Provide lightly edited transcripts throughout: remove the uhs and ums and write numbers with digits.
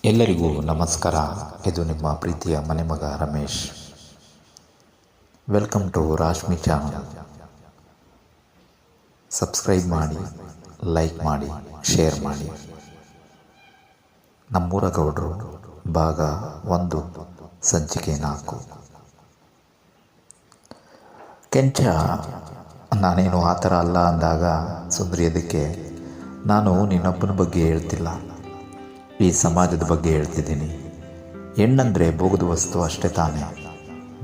ಎಲ್ಲರಿಗೂ ನಮಸ್ಕಾರ. ಇದು ನಿಮ್ಮ ಪ್ರೀತಿಯ ಮನೆ ಮಗ Ramesh. Welcome to Rashmi channel. Subscribe ಮಾಡಿ, ಲೈಕ್ ಮಾಡಿ, ಶೇರ್ ಮಾಡಿ. ನಮ್ಮೂರ ಗೌಡ್ರು ಭಾಗ 1 ಸಂಚಿಕೆ 4. ಕೆಂಚ ನಾನೇನು ಆ ಥರ ಅಲ್ಲ ಅಂದಾಗ ಸುಂದರಿ ಅದಕ್ಕೆ ನಾನು ನಿನ್ನೊಬ್ಬನ ಬಗ್ಗೆ ಹೇಳ್ತಿಲ್ಲ, ಈ ಸಮಾಜದ ಬಗ್ಗೆ ಹೇಳ್ತಿದ್ದೀನಿ. ಹೆಣ್ಣಂದರೆ ಬೋಗದ ವಸ್ತು ಅಷ್ಟೇ ತಾನೇ.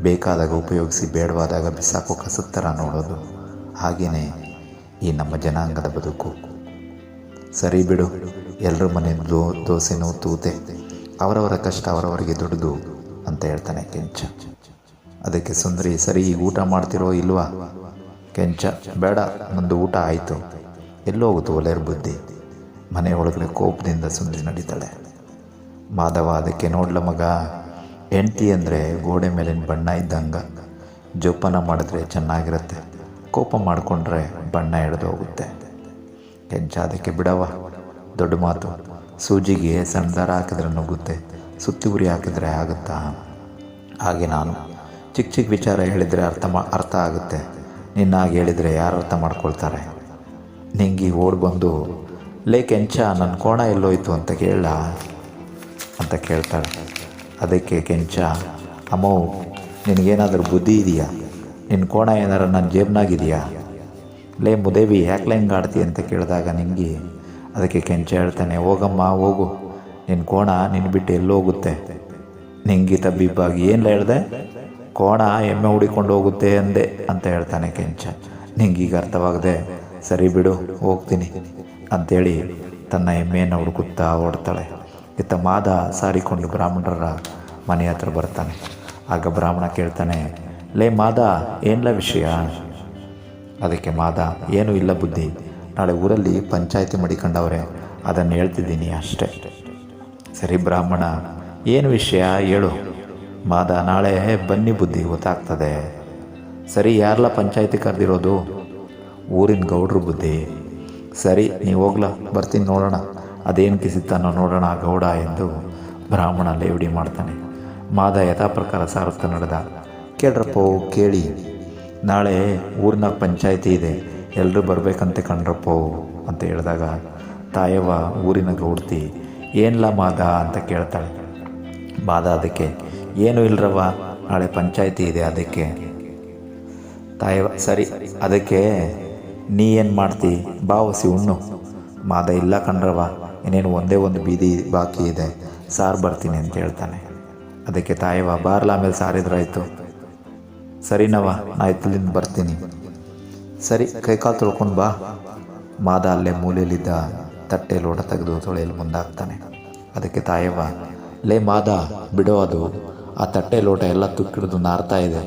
ಬೇಕಾದಾಗ ಉಪಯೋಗಿಸಿ ಬೇಡವಾದಾಗ ಬಿಸಾಕೋ ಕಸದ ಥರ ನೋಡೋದು. ಹಾಗೆಯೇ ಈ ನಮ್ಮ ಜನಾಂಗದ ಬದುಕು. ಸರಿ ಬಿಡು, ಎಲ್ಲರ ಮನೆ ದೋಸೆನೂ ತೂತೆ, ಅವರವರ ಕಷ್ಟ ಅವರವರಿಗೆ ದುಡ್ದು ಅಂತ ಹೇಳ್ತಾನೆ ಕೆಂಚ. ಅದಕ್ಕೆ ಸುಂದರಿ, ಸರಿ ಈಗ ಊಟ ಮಾಡ್ತಿರೋ ಇಲ್ವಾ? ಕೆಂಚ, ಬೇಡ, ನಂದು ಊಟ ಆಯಿತು. ಎಲ್ಲೋಗುತ್ತೋ ಒಲೆಯರ್ ಬುದ್ಧಿ. ಮನೆ ಒಳಗಡೆ ಕೋಪದಿಂದ ಸುಂದರಿ ನಡೀತಾಳೆ. ಮಾಧವ ಅದಕ್ಕೆ, ನೋಡ್ಲ ಮಗ, ಹೆಂಡ್ತಿ ಅಂದರೆ ಗೋಡೆ ಮೇಲಿನ ಬಣ್ಣ ಇದ್ದಂಗೆ. ಜೋಪಾನ ಮಾಡಿದ್ರೆ ಚೆನ್ನಾಗಿರುತ್ತೆ, ಕೋಪ ಮಾಡಿಕೊಂಡ್ರೆ ಬಣ್ಣ ಎಳೆದು ಹೋಗುತ್ತೆ. ಕೆಂಚ ಅದಕ್ಕೆ, ಬಿಡವ, ದೊಡ್ಡ ಮಾತು. ಸೂಜಿಗೆ ಸಣ್ಣ ದಾರ ಹಾಕಿದ್ರೆ ನುಗ್ಗುತ್ತೆ, ಸುತ್ತಿ ಉರಿ ಹಾಕಿದ್ರೆ ಆಗುತ್ತಾ? ಹಾಗೆ ನಾನು ಚಿಕ್ಕ ಚಿಕ್ಕ ವಿಚಾರ ಹೇಳಿದರೆ ಅರ್ಥ ಆಗುತ್ತೆ. ನಿನ್ನಾಗಿ ಹೇಳಿದರೆ ಯಾರು ಅರ್ಥ ಮಾಡ್ಕೊಳ್ತಾರೆ? ನಿಂಗೆ ಓಡಿ ಬಂದು, ಲೇ ಕೆಂಚ, ನನ್ನ ಕೋಣ ಎಲ್ಲೋಯ್ತು ಅಂತ ಅಂತ ಕೇಳ್ತಾಳೆ. ಅದಕ್ಕೆ ಕೆಂಚ, ಅಮ್ಮವು, ನಿನಗೇನಾದರೂ ಬುದ್ಧಿ ಇದೆಯಾ? ನಿನ್ನ ಕೋಣ ಏನಾರು ನನ್ನ ಜೇಬ್ನಾಗಿದೆಯಾ? ಲೇ ಮುದೇವಿ, ಯಾಕೆ ಹೆಂಗೆ ಆಡ್ತಿ ಅಂತ ಕೇಳಿದಾಗ ನಿಂಗೆ ಅದಕ್ಕೆ ಕೆಂಚ ಹೇಳ್ತಾನೆ, ಹೋಗಮ್ಮ ಹೋಗು, ನಿನ್ನ ಕೋಣ ನಿನ್ನ ಬಿಟ್ಟು ಎಲ್ಲೋಗುತ್ತೆ? ನಿಂಗೆ ತಬ್ಬಿಬ್ಬಾಗಿ ಏನಿಲ್ಲ ಹೇಳ್ದೆ? ಕೋಣ ಎಮ್ಮೆ ಹುಡಿಕೊಂಡು ಹೋಗುತ್ತೆ ಅಂದೆ ಅಂತ ಹೇಳ್ತಾನೆ ಕೆಂಚ. ನಿಂಗೀಗ ಅರ್ಥವಾಗದೆ, ಸರಿ ಬಿಡು, ಹೋಗ್ತೀನಿ ಅಂಥೇಳಿ ತನ್ನ ಎಮ್ಮೆಯನ್ನು ಹುಡುಕುತ್ತಾ ಓಡ್ತಾಳೆ. ಇತ್ತ ಮಾದ ಸಾರಿಕೊಂಡು ಬ್ರಾಹ್ಮಣರ ಮನೆ ಹತ್ರ ಬರ್ತಾನೆ. ಆಗ ಬ್ರಾಹ್ಮಣ ಕೇಳ್ತಾನೆ, ಲೇ ಮಾದ, ಏನಿಲ್ಲ ವಿಷಯ? ಅದಕ್ಕೆ ಮಾದ, ಏನೂ ಇಲ್ಲ ಬುದ್ಧಿ, ನಾಳೆ ಊರಲ್ಲಿ ಪಂಚಾಯಿತಿ ಮಡಿಕೊಂಡವ್ರೆ, ಅದನ್ನು ಹೇಳ್ತಿದ್ದೀನಿ ಅಷ್ಟೇ. ಸರಿ ಬ್ರಾಹ್ಮಣ, ಏನು ವಿಷಯ ಹೇಳು? ಮಾದ, ನಾಳೆ ಬನ್ನಿ ಬುದ್ಧಿ, ಗೊತ್ತಾಗ್ತದೆ. ಸರಿ, ಯಾರೆಲ್ಲ ಪಂಚಾಯಿತಿ ಕರೆದಿರೋದು? ಊರಿನ ಗೌಡ್ರು ಬುದ್ಧಿ. ಸರಿ, ನೀವು ಹೋಗ್ಲಾ, ಬರ್ತೀನಿ, ನೋಡೋಣ ಅದೇನು ಕಿಸಿತಾನೋ ನೋಡೋಣ ಗೌಡ ಎಂದು ಬ್ರಾಹ್ಮಣ ಲೇವಡಿ ಮಾಡ್ತಾನೆ. ಮಾದ ಯಥಾ ಪ್ರಕಾರ ಸಾರುತ್ತಾ ನಡೆದ. ಕೇಳ್ರಪ್ಪೋ, ಕೇಳಿ, ನಾಳೆ ಊರಿನ ಪಂಚಾಯಿತಿ ಇದೆ, ಎಲ್ಲರೂ ಬರಬೇಕಂತೆ ಕಣ್ರಪ್ಪೋ ಅಂತ ಹೇಳಿದಾಗ ತಾಯವ್ವ ಊರಿನ ಗೌಡ್ತಿ, ಏನಿಲ್ಲ ಮಾದ ಅಂತ ಕೇಳ್ತಾಳೆ. ಮಾದ ಅದಕ್ಕೆ, ಏನೂ ಇಲ್ಲರವ್ವ, ನಾಳೆ ಪಂಚಾಯಿತಿ ಇದೆ ಅದಕ್ಕೆ. ತಾಯವ್ವ, ಸರಿ, ಅದಕ್ಕೆ ನೀ ಏನು ಮಾಡ್ತಿ? ಬಾವಸಿ ಉಣ್ಣು. ಮಾದ, ಇಲ್ಲ ಕಣ್ರವ, ಇನ್ನೇನು ಒಂದೇ ಒಂದು ಬೀದಿ ಬಾಕಿ ಇದೆ, ಸಾರು ಬರ್ತೀನಿ ಅಂತ ಹೇಳ್ತಾನೆ. ಅದಕ್ಕೆ ತಾಯವ್ವ, ಬಾರ್ಲ, ಆಮೇಲೆ ಸಾರಿದ್ರಾಯ್ತು. ಸರಿನವ, ನಾ ಇತ್ತಲಿಂದ ಬರ್ತೀನಿ. ಸರಿ, ಕೈಕಾಲು ತೊಳ್ಕೊಂಡು ಬಾ. ಮಾದ ಅಲ್ಲೇ ಮೂಲೆಯಲ್ಲಿದ್ದ ತಟ್ಟೆ ಲೋಟ ತೆಗೆದು ತೊಳೆಯಲು ಮುಂದಾಗ್ತಾನೆ. ಅದಕ್ಕೆ ತಾಯವ್ವ, ಲೇ ಮಾದ, ಬಿಡೋ, ಅದು ಆ ತಟ್ಟೆ ಲೋಟ ಎಲ್ಲ ತುಕ್ಕಿಡಿದು ನಾರ್ತಾ ಇದೆ,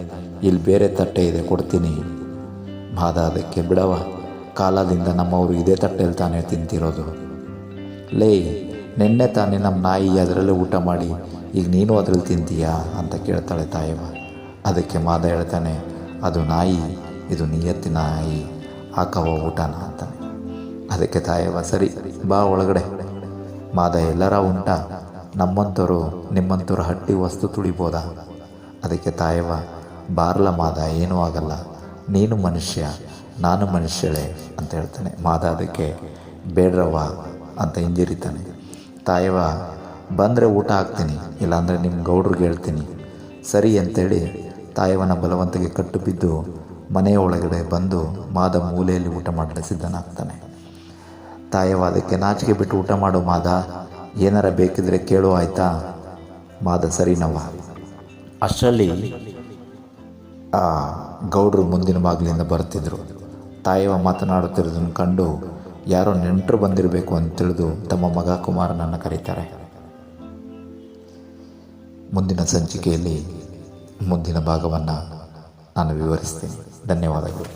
ಇಲ್ಲಿ ಬೇರೆ ತಟ್ಟೆ ಇದೆ, ಕೊಡ್ತೀನಿ. ಮಾದ ಅದಕ್ಕೆ, ಬಿಡವ, ಕಾಲದಿಂದ ನಮ್ಮವರು ಇದೇ ತಟ್ಟೆಯಲ್ಲಿ ತಾನೇ ತಿಂತಿರೋದು. ಲೇ, ನೆನ್ನೆ ತಾನೇ ನಮ್ಮ ನಾಯಿ ಅದರಲ್ಲೇ ಊಟ ಮಾಡಿ ಈಗ ನೀನು ಅದರಲ್ಲಿ ತಿಂತೀಯಾ ಅಂತ ಕೇಳ್ತಾಳೆ ತಾಯವ್ವ. ಅದಕ್ಕೆ ಮಾದ ಹೇಳ್ತಾನೆ, ಅದು ನಾಯಿ, ಇದು ನಿಯತ್ತಿನ ನಾಯಿ, ಹಾಕವ ಊಟನ ಅಂತಾನೆ. ಅದಕ್ಕೆ ತಾಯವ್ವ, ಸರಿ ಬಾ ಒಳಗಡೆ. ಮಾದ, ಎಲ್ಲರ ಉಂಟ? ನಮ್ಮಂಥವ್ರು ನಿಮ್ಮಂಥವ್ರು ಹಟ್ಟಿ ವಸ್ತು ತುಳಿಬೋದಾ? ಅದಕ್ಕೆ ತಾಯವ್ವ, ಬಾರ್ಲ ಮಾದ, ಏನೂ ಆಗಲ್ಲ, ನೀನು ಮನುಷ್ಯ, ನಾನು ಮನುಷ್ಯಳೆ ಅಂತ ಹೇಳ್ತಾನೆ. ಮಾದ ಅದಕ್ಕೆ, ಬೇಡ್ರವ್ವ ಅಂತ ಹಿಂಜರಿತಾನೆ. ತಾಯವ್ವ, ಬಂದರೆ ಊಟ ಹಾಕ್ತೀನಿ, ಇಲ್ಲಾಂದರೆ ನಿಮ್ಮ ಗೌಡ್ರಿಗೆ ಹೇಳ್ತೀನಿ. ಸರಿ ಅಂತೇಳಿ ತಾಯವ್ವನ ಬಲವಂತಗೆ ಕಟ್ಟು ಬಿದ್ದು ಮನೆಯ ಒಳಗಡೆ ಬಂದು ಮಾದ ಮೂಲೆಯಲ್ಲಿ ಊಟ ಮಾಡಲು ಸಿದ್ಧನಾಗ್ತಾನೆ. ತಾಯವ್ವ ಅದಕ್ಕೆ, ನಾಚಿಕೆ ಬಿಟ್ಟು ಊಟ ಮಾಡು ಮಾದ, ಏನಾರ ಬೇಕಿದ್ರೆ ಕೇಳು, ಆಯಿತಾ? ಮಾದ, ಸರಿನವ್ವ. ಅಷ್ಟರಲ್ಲಿ ಆ ಗೌಡ್ರು ಮುಂದಿನ ಬಾಗಿಲಿಂದ ಬರ್ತಿದ್ರು. ತಾಯವ್ವ ಮಾತನಾಡುತ್ತಿರೋದನ್ನು ಕಂಡು ಯಾರೋ ನೆಂಟರು ಬಂದಿರಬೇಕು ಅಂತ ತಿಳಿದು ತಮ್ಮ ಮಗ ಕುಮಾರನನ್ನು ಕರೀತಾರೆ. ಮುಂದಿನ ಸಂಚಿಕೆಯಲ್ಲಿ ಮುಂದಿನ ಭಾಗವನ್ನು ನಾನು ವಿವರಿಸ್ತೀನಿ. ಧನ್ಯವಾದಗಳು.